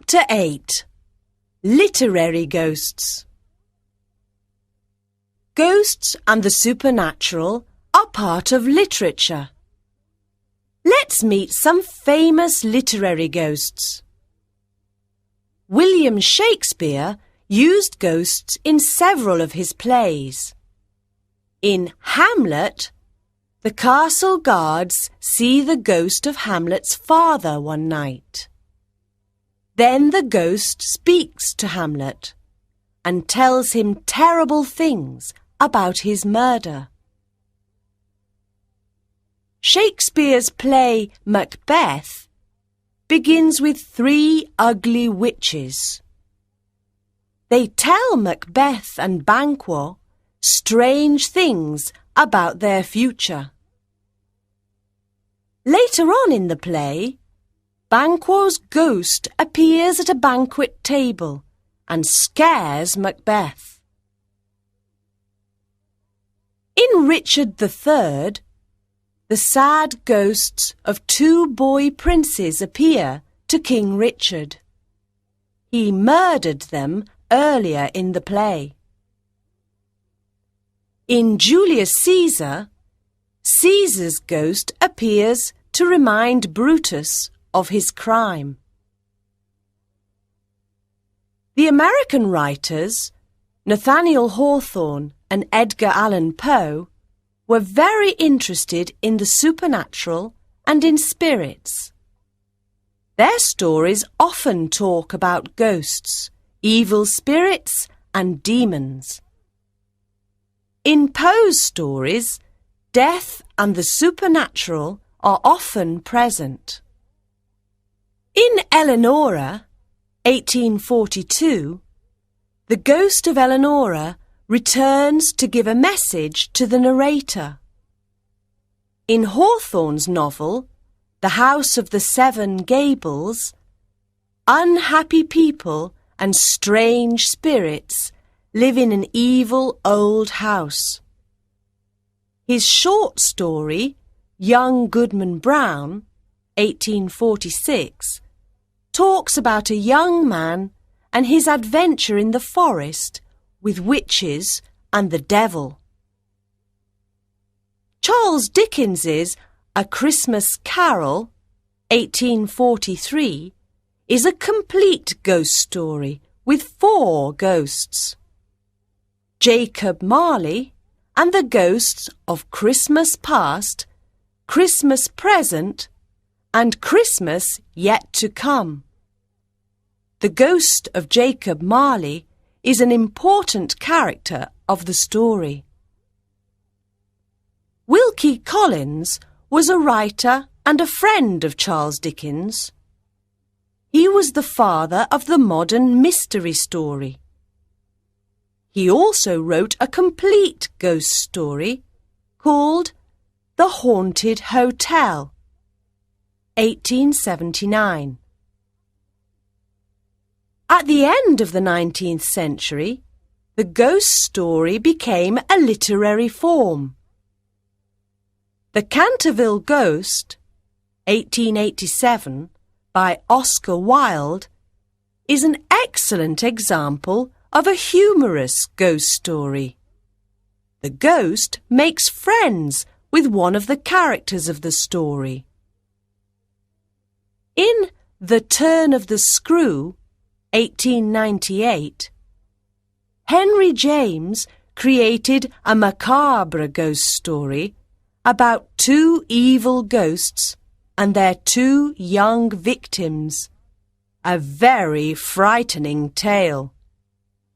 Chapter 8. Literary Ghosts. Ghosts and the supernatural are part of literature. Let's meet some famous literary ghosts. William Shakespeare used ghosts in several of his plays. In Hamlet, the castle guards see the ghost of Hamlet's father one night. Then the ghost speaks to Hamlet and tells him terrible things about his murder. Shakespeare's play Macbeth begins with three ugly witches. They tell Macbeth and Banquo strange things about their future. Later on in the play, Banquo's ghost appears at a banquet table and scares Macbeth. In Richard III, the sad ghosts of two boy princes appear to King Richard. He murdered them earlier in the play. In Julius Caesar, Caesar's ghost appears to remind Brutus of his crime. The American writers Nathaniel Hawthorne and Edgar Allan Poe were very interested in the supernatural and in spirits. Their stories often talk about ghosts, evil spirits, and demons. In Poe's stories, death and the supernatural are often present. In Eleanora, 1842, the ghost of Eleanora returns to give a message to the narrator. In Hawthorne's novel, The House of the Seven Gables, unhappy people and strange spirits live in an evil old house. His short story, Young Goodman Brown, 1846, talks about a young man and his adventure in the forest with witches and the devil. Charles Dickens's A Christmas Carol, 1843, is a complete ghost story with 4 ghosts: Jacob Marley and the ghosts of Christmas Past, Christmas Present, and Christmas Yet to Come. The ghost of Jacob Marley is an important character of the story. Wilkie Collins was a writer and a friend of Charles Dickens. He was the father of the modern mystery story. He also wrote a complete ghost story called The Haunted Hotel, 1879. At the end of the 19th century, the ghost story became a literary form. The Canterville Ghost, 1887, by Oscar Wilde, is an excellent example of a humorous ghost story. The ghost makes friends with one of the characters of the story. In The Turn of the Screw, 1898, Henry James created a macabre ghost story about 2 evil ghosts and their 2 young victims. A very frightening tale.